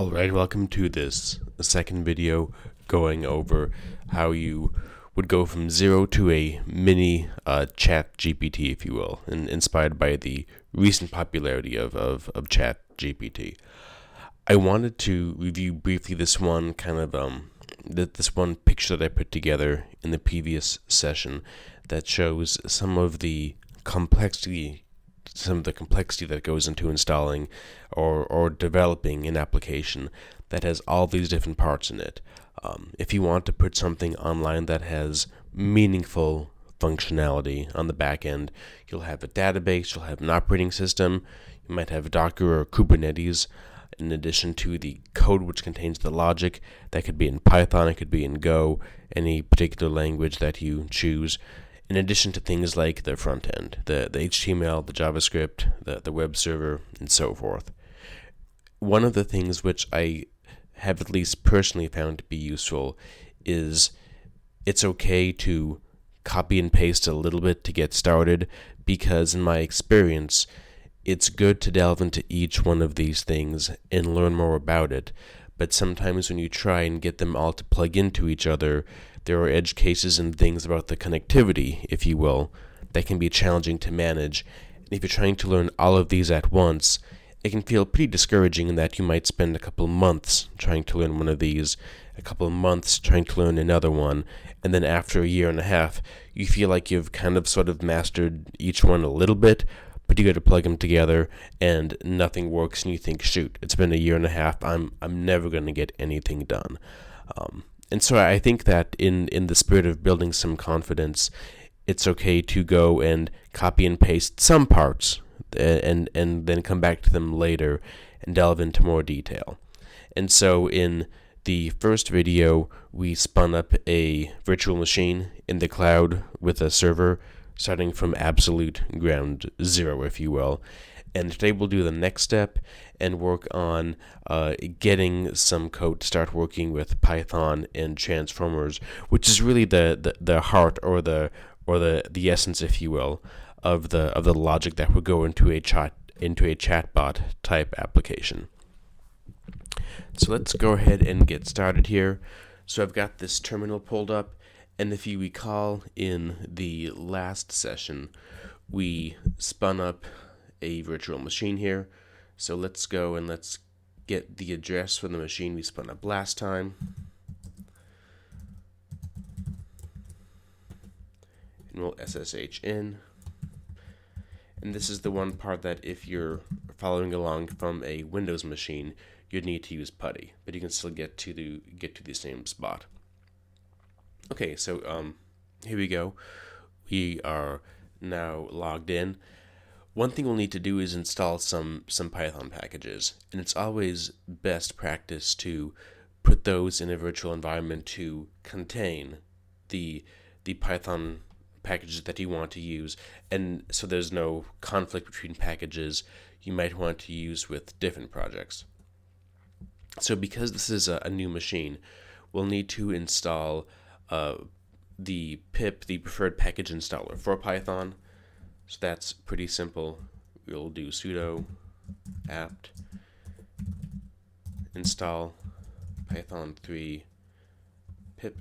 Alright, welcome to this second video going over how you would go from zero to a mini ChatGPT, if you will, and inspired by the recent popularity of ChatGPT. I wanted to review briefly this one this one picture that I put together in the previous session that shows some of the complexity that goes into installing or developing an application that has all these different parts in it. If you want to put something online that has meaningful functionality on the back end, you'll have a database, you'll have an operating system, you might have Docker or Kubernetes, in addition to the code which contains the logic. That could be in Python, it could be in Go, any particular language that you choose, in addition to things like the front end, the HTML, the JavaScript, the web server, and so forth. One of the things which I have at least personally found to be useful is it's okay to copy and paste a little bit to get started, because in my experience, it's good to delve into each one of these things and learn more about it, but sometimes when you try and get them all to plug into each other, there are edge cases and things about the connectivity, if you will, that can be challenging to manage. And if you're trying to learn all of these at once, it can feel pretty discouraging in that you might spend a couple months trying to learn one of these, a couple of months trying to learn another one, and then after a year and a half, you feel like you've sort of mastered each one a little bit, but you got to plug them together and nothing works, and you think, shoot, it's been a year and a half, I'm never going to get anything done. And so I think that in the spirit of building some confidence, it's okay to go and copy and paste some parts and then come back to them later and delve into more detail. And so in the first video, we spun up a virtual machine in the cloud with a server starting from absolute ground zero, if you will. And today we'll do the next step and work on getting some code to start working with Python and transformers, which is really the heart or the essence, if you will, of the logic that would go into a chatbot type application. So let's go ahead and get started here. So I've got this terminal pulled up, and if you recall, in the last session we spun up a virtual machine here. So let's go and let's get the address for the machine we spun up last time. And we'll SSH in. And this is the one part that if you're following along from a Windows machine, you'd need to use PuTTY, but you can still get to the same spot. Okay, so here we go. We are now logged in. One thing we'll need to do is install some Python packages, and it's always best practice to put those in a virtual environment to contain the Python packages that you want to use, and so there's no conflict between packages you might want to use with different projects. So because this is a new machine, we'll need to install the pip, the preferred package installer for Python. So that's pretty simple. We'll do sudo apt install python 3 pip.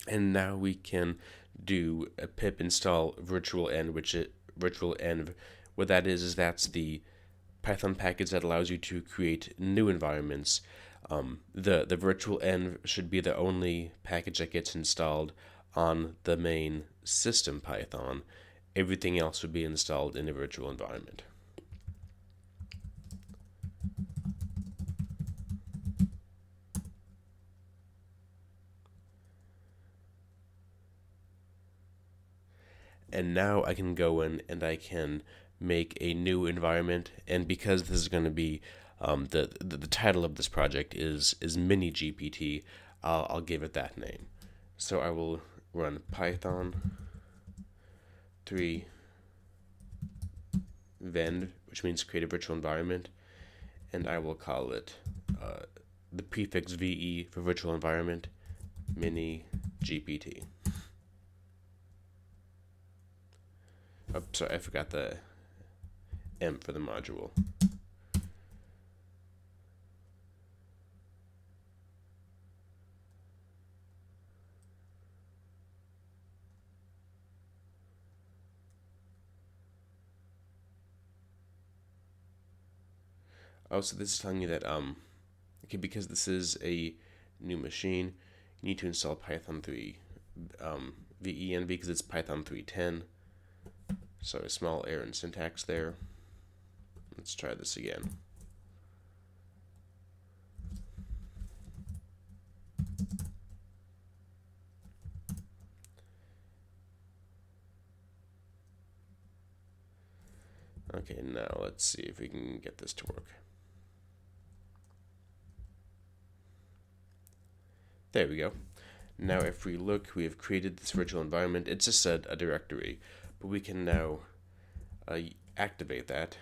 And now we can do a pip install virtual env. What that is that's the Python package that allows you to create new environments. The virtual env should be the only package that gets installed on the main system Python. Everything else would be installed in a virtual environment. And now I can go in and I can make a new environment, and because this is going to be the title of this project is MiniGPT, I'll give it that name. So I will run Python 3 vend, which means create a virtual environment, and I will call it the prefix VE for virtual environment, MiniGPT. Oh, sorry, I forgot the M for the module. Oh, so this is telling you that okay, because this is a new machine, you need to install Python 3 VENV because it's Python 3.10. So a small error in syntax there. Let's try this again. Okay, now let's see if we can get this to work. There we go. Now if we look, we have created this virtual environment. It's just a directory, but we can now activate that.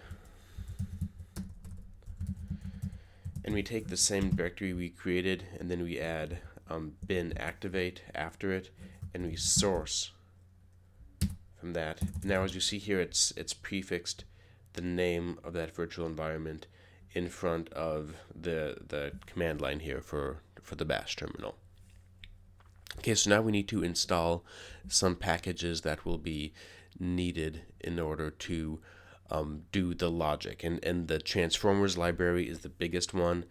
And we take the same directory we created, and then we add bin activate after it, and we source from that. Now as you see here, it's prefixed the name of that virtual environment in front of the command line here for the bash terminal. Okay, so now we need to install some packages that will be needed in order to do the logic, and the transformers library is the biggest one,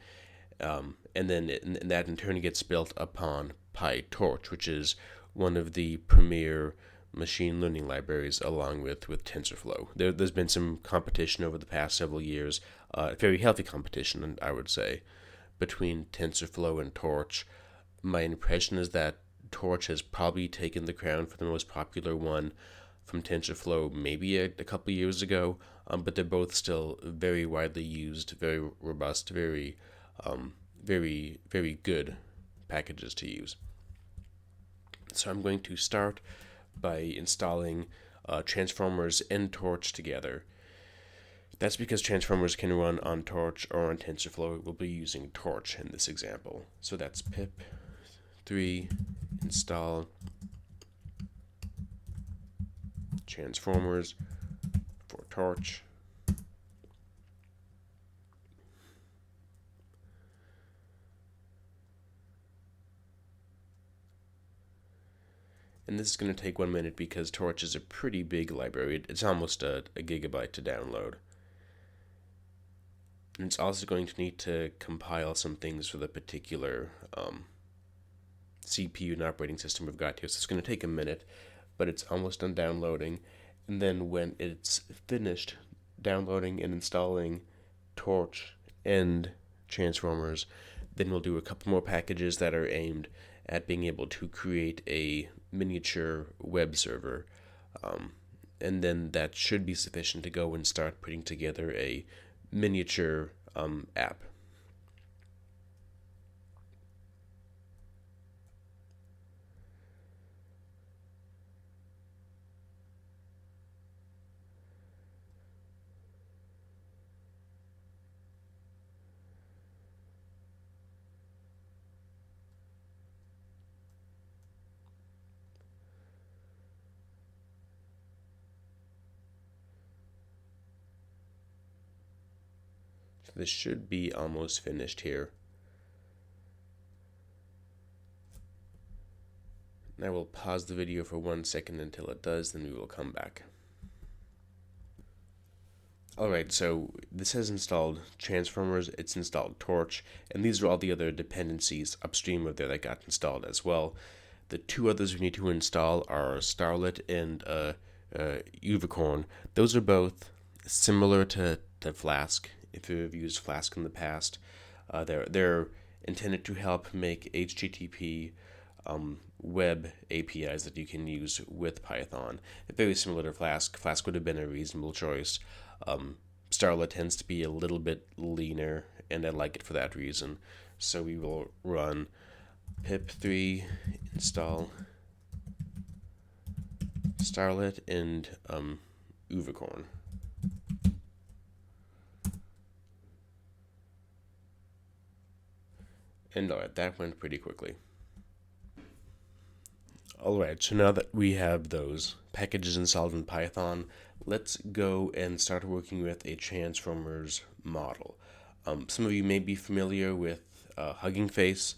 and then and that in turn gets built upon PyTorch, which is one of the premier machine learning libraries, along with TensorFlow. There's been some competition over the past several years, very healthy competition, I would say, between TensorFlow and Torch. My impression is that Torch has probably taken the crown for the most popular one from TensorFlow maybe a couple years ago, but they're both still very widely used, very robust, very good packages to use. So I'm going to start by installing transformers and Torch together. That's because transformers can run on Torch or on TensorFlow. We'll be using Torch in this example. So that's pip 3 install transformers for Torch. And this is going to take 1 minute because Torch is a pretty big library. It's almost a gigabyte to download. And it's also going to need to compile some things for the particular CPU and operating system we've got here. So it's going to take a minute, but it's almost done downloading. And then when it's finished downloading and installing Torch and transformers, then we'll do a couple more packages that are aimed at being able to create a miniature web server. And then that should be sufficient to go and start putting together a miniature app. So this should be almost finished here. And I will pause the video for 1 second until it does, then we will come back. Alright, so this has installed transformers, it's installed Torch, and these are all the other dependencies upstream of there that got installed as well. The two others we need to install are Starlet and Unicorn. Those are both similar to Flask, if you've used Flask in the past. They're intended to help make HTTP web APIs that you can use with Python. Very similar to Flask. Flask would have been a reasonable choice. Starlet tends to be a little bit leaner, and I like it for that reason. So we will run pip3 install Starlet and Unicorn. And alright, that went pretty quickly. Alright, so now that we have those packages installed in Python, let's go and start working with a transformers model. Some of you may be familiar with Hugging Face.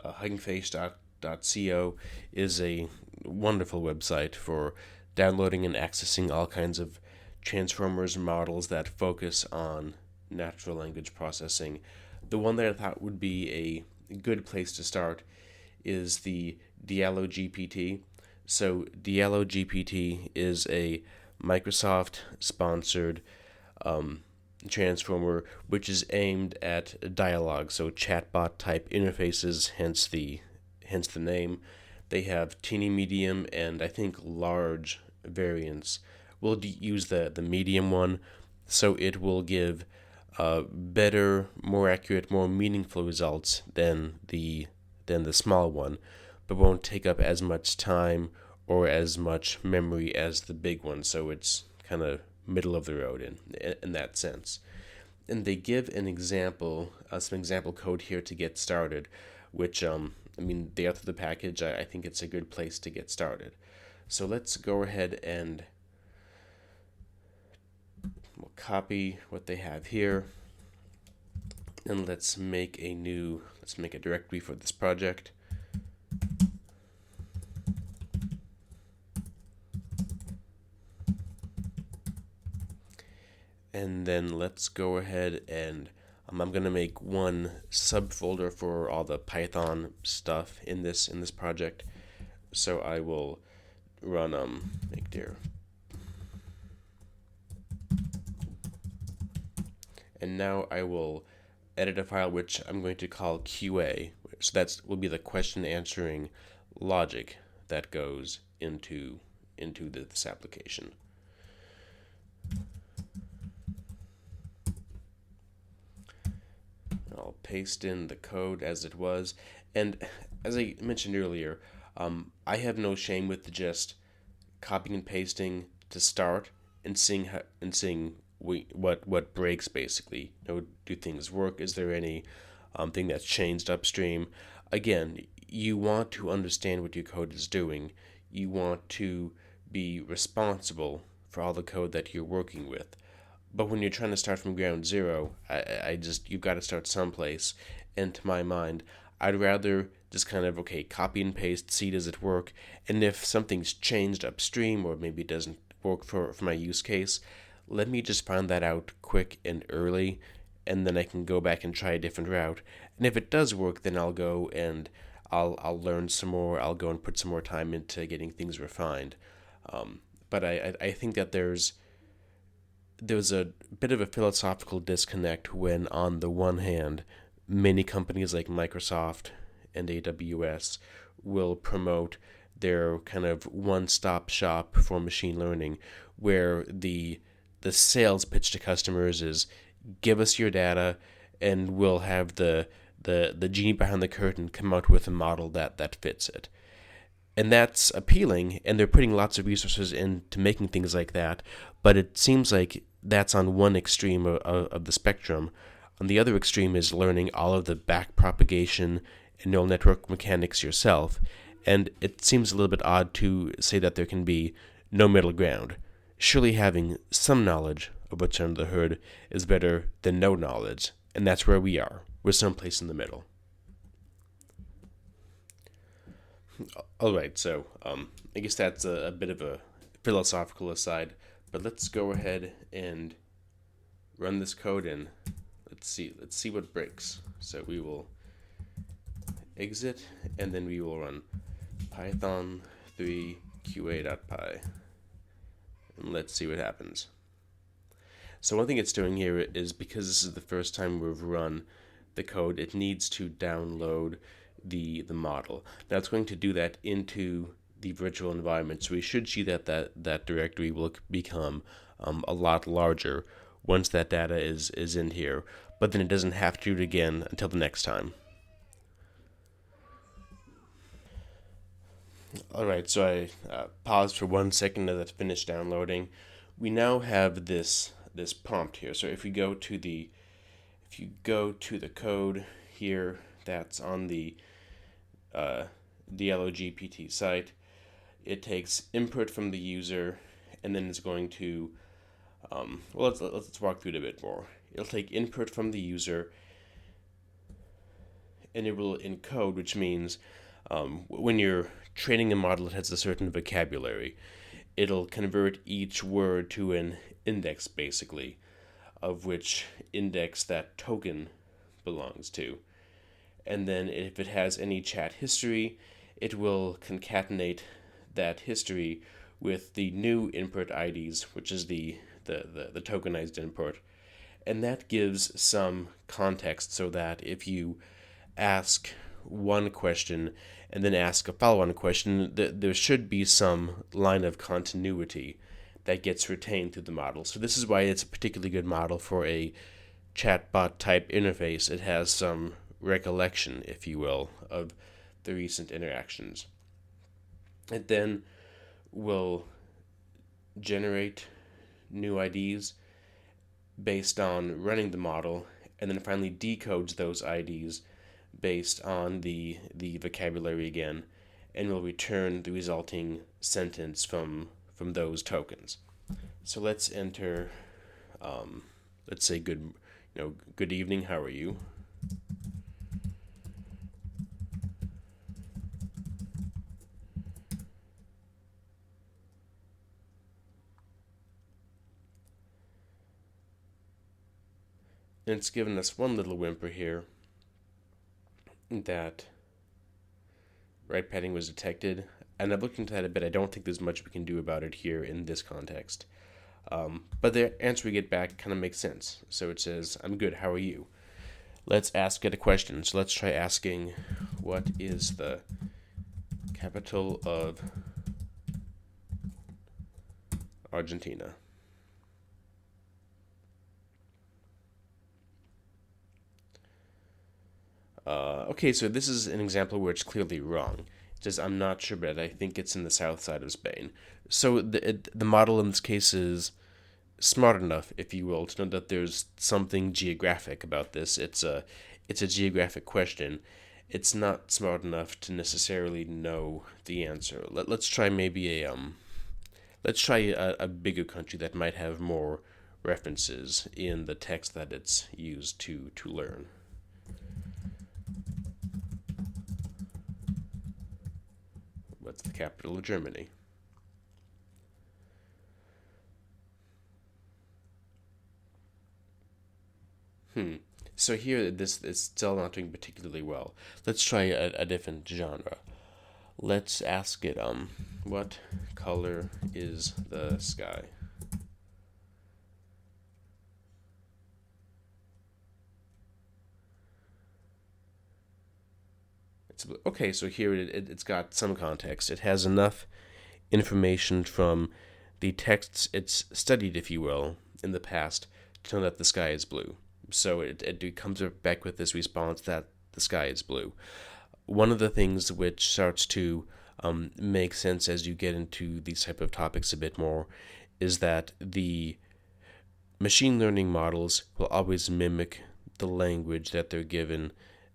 Huggingface.co is a wonderful website for downloading and accessing all kinds of transformers models that focus on natural language processing. The one that I thought would be a good place to start is the DialoGPT. So DialoGPT is a Microsoft sponsored transformer which is aimed at dialogue, so chatbot type interfaces, hence the name. They have teeny, medium, and I think large variants. We'll use the medium one, so it will give better, more accurate, more meaningful results than the small one, but won't take up as much time or as much memory as the big one. So it's kind of middle of the road in that sense. And they give an example, some example code here to get started, which they author the package. I think it's a good place to get started. So let's go ahead and we'll copy what they have here, and let's make a directory for this project. And then let's go ahead and I'm going to make one subfolder for all the Python stuff in this project. So I will run make dir, and now I will edit a file which I'm going to call QA. So that will be the question answering logic that goes into this application. I'll paste in the code as it was, and as I mentioned earlier, I have no shame with just copying and pasting to start and seeing what breaks basically. Do things work? Is there any thing that's changed upstream? Again, you want to understand what your code is doing. You want to be responsible for all the code that you're working with. But when you're trying to start from ground zero, you've got to start someplace. And to my mind, I'd rather just kind of, copy and paste, see does it work, and if something's changed upstream or maybe it doesn't work for my use case, let me just find that out quick and early, and then I can go back and try a different route. And if it does work, then I'll go and I'll learn some more. I'll go and put some more time into getting things refined. But I think that there's a bit of a philosophical disconnect when, on the one hand, many companies like Microsoft and AWS will promote their kind of one-stop shop for machine learning, where the sales pitch to customers is, give us your data and we'll have the genie behind the curtain come out with a model that fits it. And that's appealing, and they're putting lots of resources into making things like that, but it seems like that's on one extreme of the spectrum. On the other extreme is learning all of the back propagation and neural network mechanics yourself, and it seems a little bit odd to say that there can be no middle ground. Surely having some knowledge of what's under the hood is better than no knowledge, and that's where we are. We're someplace in the middle. Alright, so I guess that's a bit of a philosophical aside, but let's go ahead and run this code and let's see what breaks. So we will exit, and then we will run python 3 qa.py, and let's see what happens. So one thing it's doing here is, because this is the first time we've run the code, it needs to download the model. Now it's going to do that into the virtual environment, so we should see that directory will become a lot larger once that data is in here, but then it doesn't have to do it again until the next time. Alright, so I paused for 1 second as it finished downloading. We now have this prompt here. So if you go to the code here that's on the DialoGPT site, it takes input from the user, and then it's going to, well, let's walk through it a bit more. It'll take input from the user, and it will encode, which means when you're training a model that has a certain vocabulary, it'll convert each word to an index, basically, of which index that token belongs to. And then if it has any chat history, it will concatenate that history with the new input IDs, which is the tokenized input. And that gives some context so that if you ask one question and then ask a follow-on question, there should be some line of continuity that gets retained through the model. So this is why it's a particularly good model for a chatbot type interface. It has some recollection, if you will, of the recent interactions. It then will generate new IDs based on running the model, and then finally decodes those IDs based on the vocabulary again, and will return the resulting sentence from those tokens. So let's enter, let's say good evening, how are you? And it's given us one little whimper here that right padding was detected, and I've looked into that a bit. I don't think there's much we can do about it here in this context. But the answer we get back kind of makes sense. So it says, I'm good, how are you? Let's ask it a question. So let's try asking, what is the capital of Argentina? Okay, so this is an example where it's clearly wrong. It says, I'm not sure, but I think it's in the south side of Spain. So the model in this case is smart enough, if you will, to know that there's something geographic about this. It's a geographic question. It's not smart enough to necessarily know the answer. Let's try maybe a bigger country that might have more references in the text that it's used to learn. What's the capital of Germany? So here, this is still not doing particularly well. Let's try a different genre. Let's ask it, what color is the sky? Okay, so here it's got some context. It has enough information from the texts it's studied, if you will, in the past to know that the sky is blue. So it comes back with this response that the sky is blue. One of the things which starts to make sense as you get into these type of topics a bit more is that the machine learning models will always mimic the language that they're given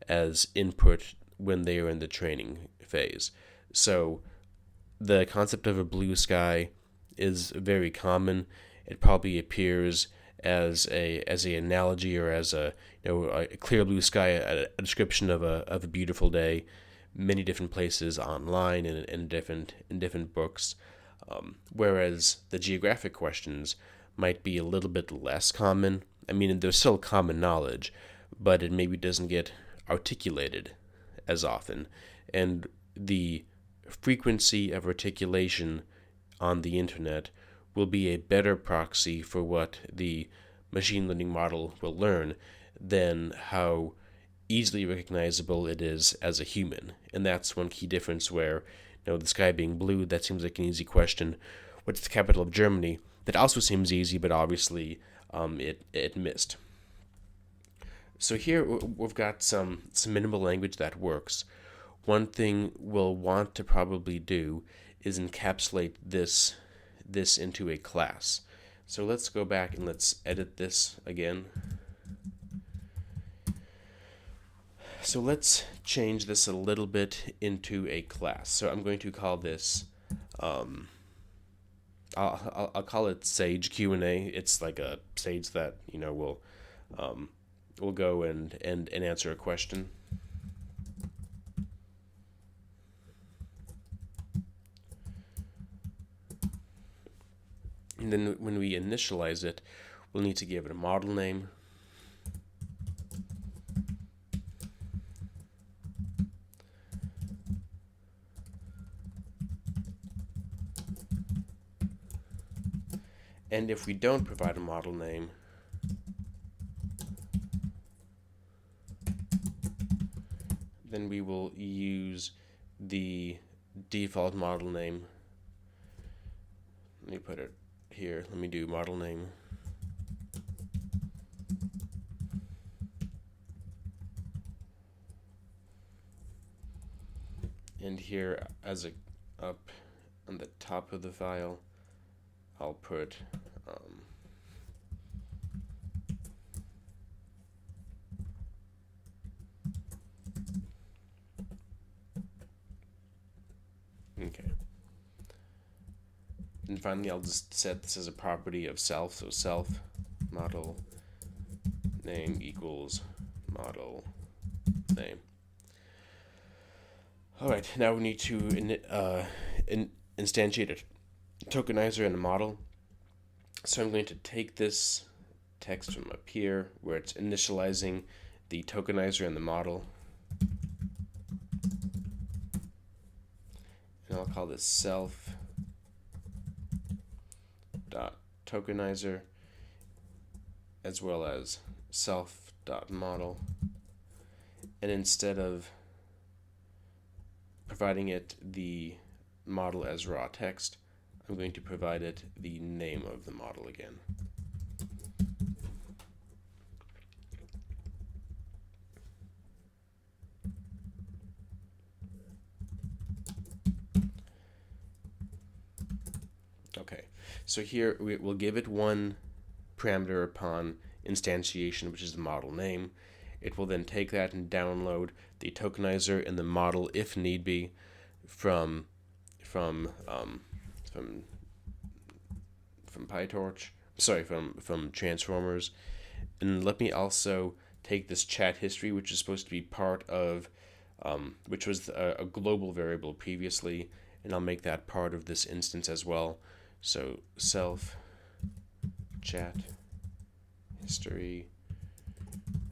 as input when they are in the training phase. So the concept of a blue sky is very common. It probably appears as a analogy, or as a clear blue sky, a description of a beautiful day, many different places online and in different books. Whereas the geographic questions might be a little bit less common. I mean, there's still common knowledge, but it maybe doesn't get articulated as often, and the frequency of articulation on the internet will be a better proxy for what the machine learning model will learn than how easily recognizable it is as a human. And that's one key difference where, the sky being blue, that seems like an easy question. What's the capital of Germany? That also seems easy, but obviously it missed. So here we've got some minimal language that works. One thing we'll want to probably do is encapsulate this into a class. So let's go back and let's edit this again. So let's change this a little bit into a class. So I'm going to call this I'll call it Sage Q&A. It's like a Sage that will go and answer a question. And then when we initialize it, we'll need to give it a model name. And if we don't provide a model name, then we will use the default model name. Let me put it here. Let me do model name. And here, as up on the top of the file, I'll put okay. And finally, I'll just set this as a property of self. So self model name equals model name. All right, now we need to instantiate a tokenizer and a model. So I'm going to take this text from up here where it's initializing the tokenizer and the model. And I'll call this self.tokenizer as well as self.model. And instead of providing it the model as raw text, I'm going to provide it the name of the model again. Okay, so here we'll give it one parameter upon instantiation, which is the model name. It will then take that and download the tokenizer and the model, if need be, from PyTorch. Sorry, from transformers. And let me also take this chat history, which is supposed to be part of, which was a global variable previously, and I'll make that part of this instance as well. So self chat history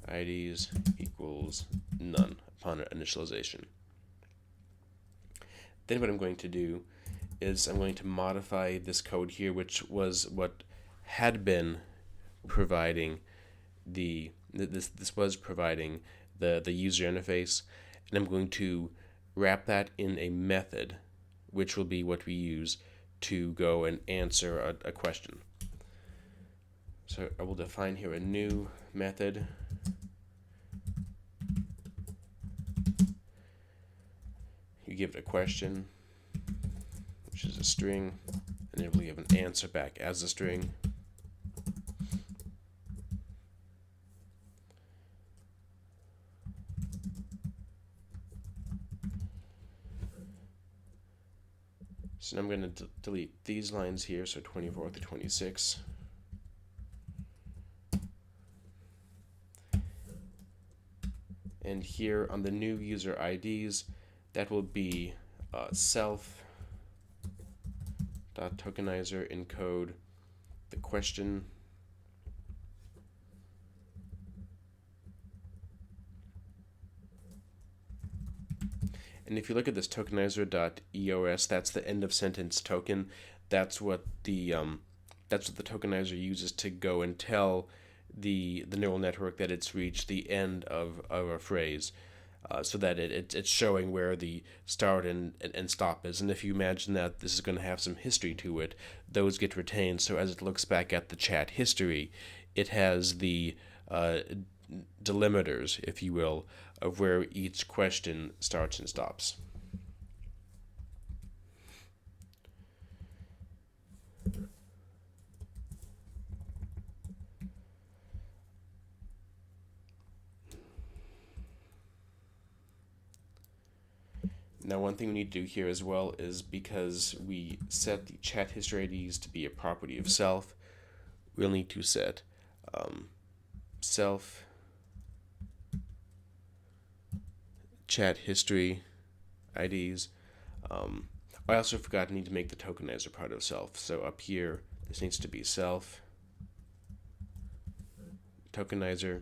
IDs equals none upon initialization. Then what I'm going to do is I'm going to modify this code here, which was what had been providing this was providing the user interface, and I'm going to wrap that in a method, which will be what we use to go and answer a question. So I will define here a new method. You give it a question, which is a string, and it will give an answer back as a string. So now I'm going to delete these lines here, so 24 through 26. And here on the new user IDs, that will be self.tokenizer encode the question, and if you look at this tokenizer.eos, that's the end of sentence token. That's what the tokenizer uses to go and tell the neural network that it's reached the end of a phrase, so that it's showing where the start and stop is. And if you imagine that this is going to have some history to it, those get retained. So as it looks back at the chat history, it has the delimiters, if you will, of where each question starts and stops. Now Now, one thing we need to do here as well is, because we set the chat history IDs to be a property of self, we'll need to set self chat history IDs. I also forgot I need to make the tokenizer part of self. So up here, this needs to be self tokenizer.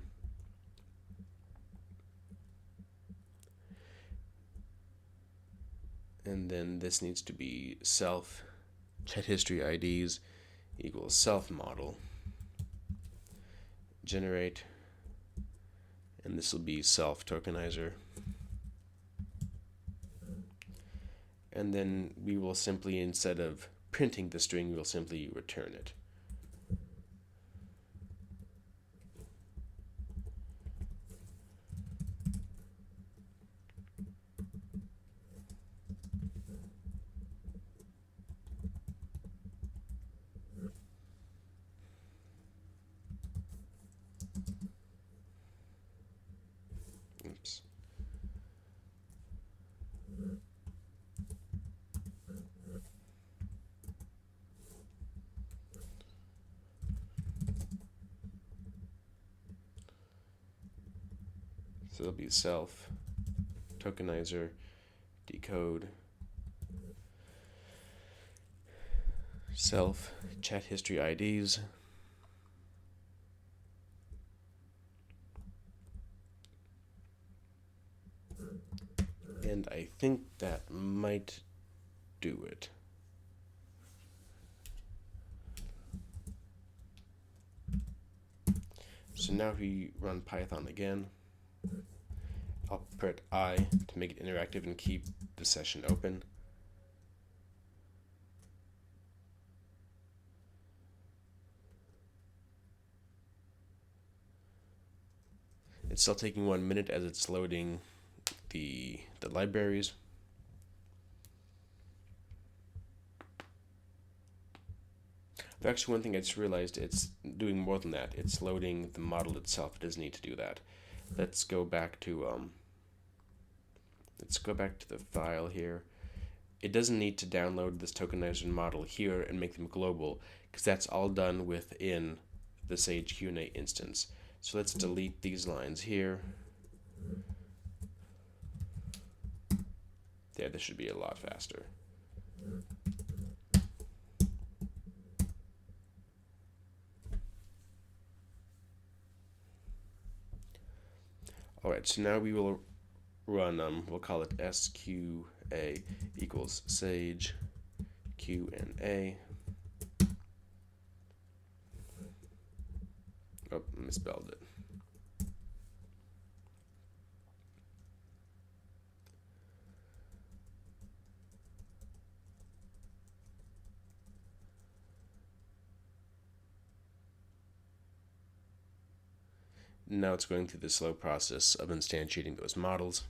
And then this needs to be self chat history IDs equals self model generate, and this will be self tokenizer. And then we will simply, instead of printing the string, we will simply return it. Oops. So it'll be self tokenizer decode self chat history IDs. And I think that might do it. So now if we run Python again, I'll put I to make it interactive and keep the session open. It's still taking 1 minute as it's loading the libraries. But actually, one thing I just realized, it's doing more than that. It's loading the model itself. It doesn't need to do that. Let's go back to the file here. It doesn't need to download this tokenizer model here and make them global, because that's all done within the Sage Q&A instance. So let's delete these lines here. Yeah, this should be a lot faster. Alright, so now we will run, we'll call it SQA equals Sage Q&A. Oh, misspelled it. Now it's going through the slow process of instantiating those models.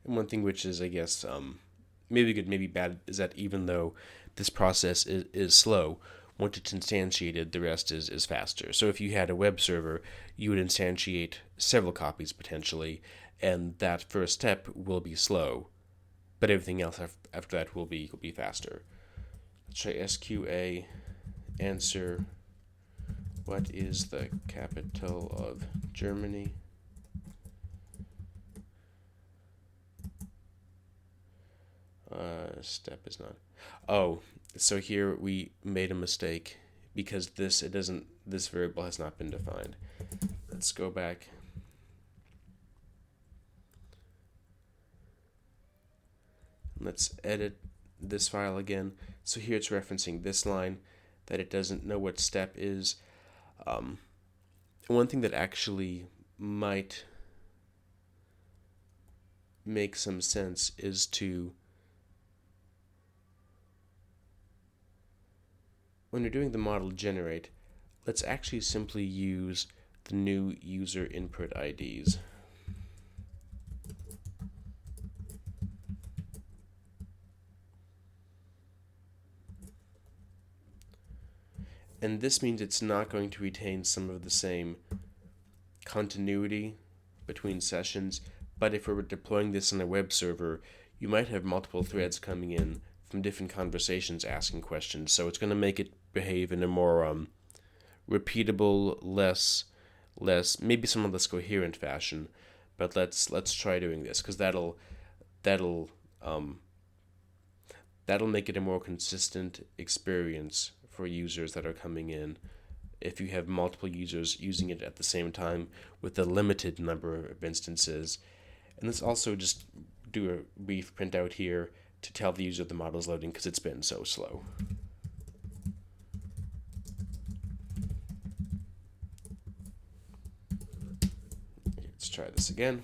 And one thing which is, I guess, maybe good, maybe bad, is that even though this process is slow, once it's instantiated, the rest is faster. So if you had a web server, you would instantiate several copies potentially, and that first step will be slow, but everything else after that will be faster. Let's try SQA answer, what is the capital of Germany? Step is not. Oh, so here we made a mistake because this variable has not been defined. Let's go back. Let's edit this file again. So here it's referencing this line, that it doesn't know what step is. One thing that actually might make some sense is to, when you're doing the model generate, let's actually simply use the new user input IDs. And this means it's not going to retain some of the same continuity between sessions, but if we're deploying this on a web server, you might have multiple threads coming in from different conversations asking questions, so it's going to make it behave in a more repeatable, less maybe somewhat less coherent fashion. But let's try doing this, because that'll um, that'll make it a more consistent experience for users that are coming in if you have multiple users using it at the same time with a limited number of instances. And let's also just do a brief printout here to tell the user the model is loading, because it's been so slow. Let's try this again.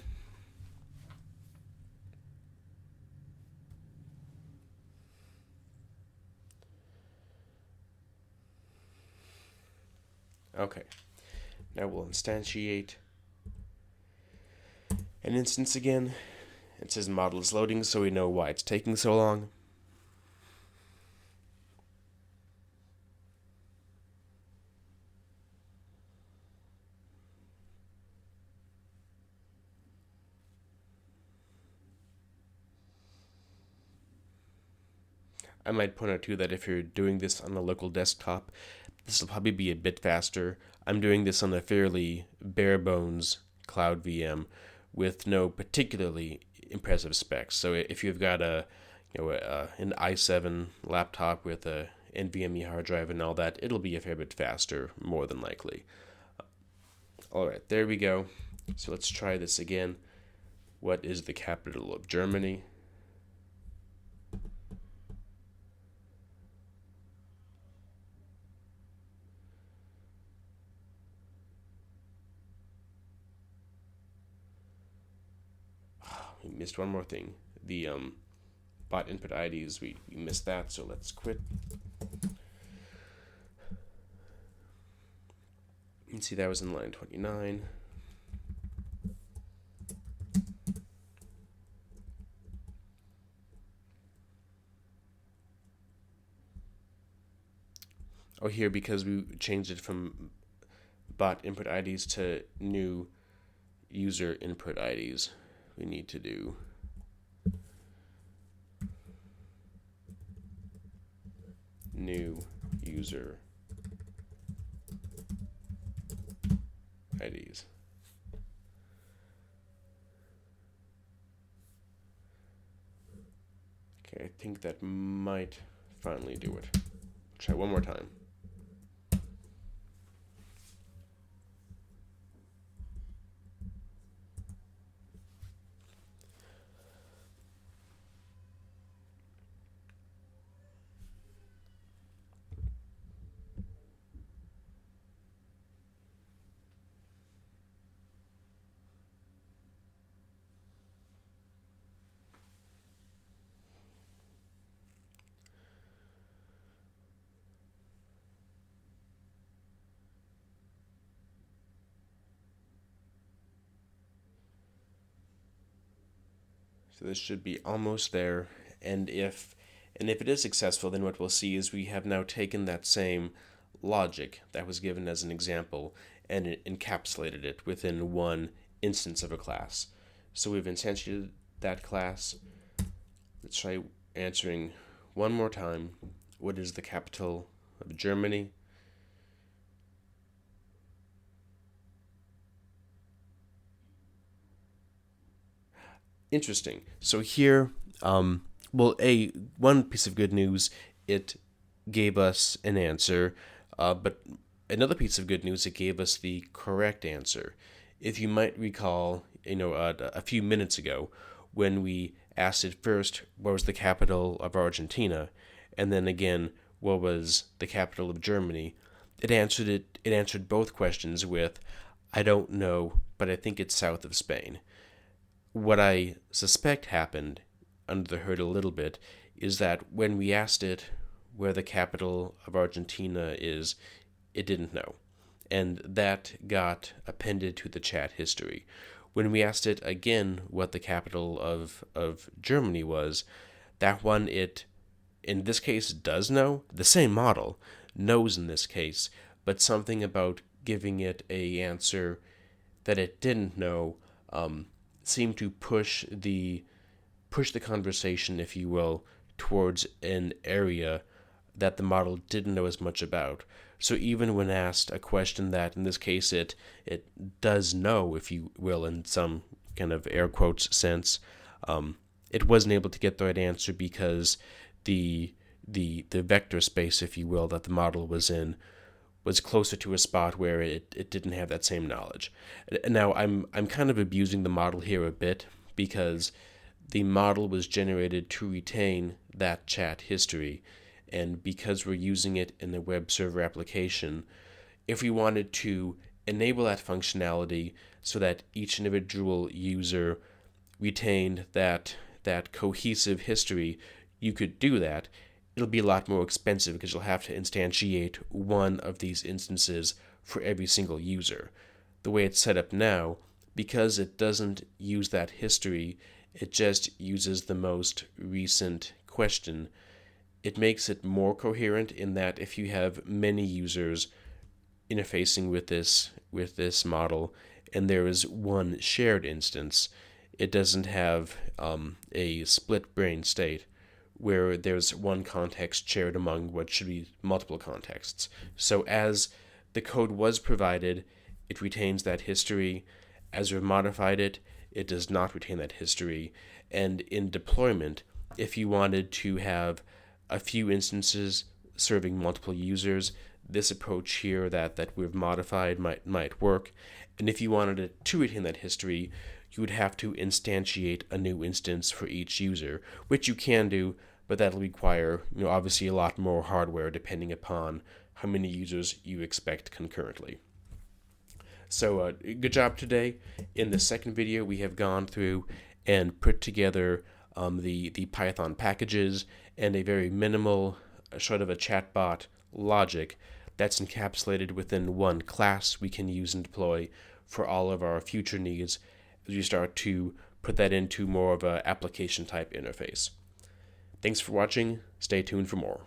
Okay, now we'll instantiate an instance again. It says model is loading, so we know why it's taking so long. I might point out too that if you're doing this on a local desktop, this will probably be a bit faster. I'm doing this on a fairly bare bones cloud VM with no particularly impressive specs. So if you've got an i7 laptop with a NVMe hard drive and all that, it'll be a fair bit faster, more than likely. All right, there we go. So let's try this again. What is the capital of Germany? We missed one more thing. The bot input IDs, we missed that, so let's quit. You can see that was in line 29. Oh, here, because we changed it from bot input IDs to new user input IDs, we need to do new user IDs. Okay, I think that might finally do it. Try one more time. So this should be almost there, and if it is successful, then what we'll see is we have now taken that same logic that was given as an example and encapsulated it within one instance of a class. So we've instantiated that class. Let's try answering one more time. What is the capital of Germany? Interesting. So here, one piece of good news, it gave us an answer, but another piece of good news, it gave us the correct answer. If you might recall, a few minutes ago, when we asked it first, what was the capital of Argentina, and then again, what was the capital of Germany, it answered both questions with, I don't know, but I think it's south of Spain. What I suspect happened under the hood a little bit is that when we asked it where the capital of Argentina is, it didn't know. and that got appended to the chat history. When we asked it again what the capital of Germany was, that one it, in this case, does know. The same model knows in this case, but something about giving it a answer that it didn't know seemed to push the conversation, if you will, towards an area that the model didn't know as much about. So even when asked a question that, in this case, it does know, if you will, in some kind of air quotes sense, it wasn't able to get the right answer because the vector space, if you will, that the model was in was closer to a spot where it didn't have that same knowledge. Now I'm kind of abusing the model here a bit because the model was generated to retain that chat history, and because we're using it in the web server application, if we wanted to enable that functionality so that each individual user retained that cohesive history, you could do that. It'll be a lot more expensive because you'll have to instantiate one of these instances for every single user. The way it's set up now, because it doesn't use that history, it just uses the most recent question. It makes it more coherent in that if you have many users interfacing with this model and there is one shared instance, it doesn't have a split brain state where there's one context shared among what should be multiple contexts. So as the code was provided, it retains that history. As we've modified it, it does not retain that history. And in deployment, if you wanted to have a few instances serving multiple users, this approach here that we've modified might work. And if you wanted it to retain that history, you would have to instantiate a new instance for each user, which you can do, but that'll require, obviously a lot more hardware depending upon how many users you expect concurrently. So good job today. In the second video, we have gone through and put together the Python packages and a very minimal sort of a chatbot logic that's encapsulated within one class we can use and deploy for all of our future needs as we start to put that into more of an application type interface. Thanks for watching. Stay tuned for more.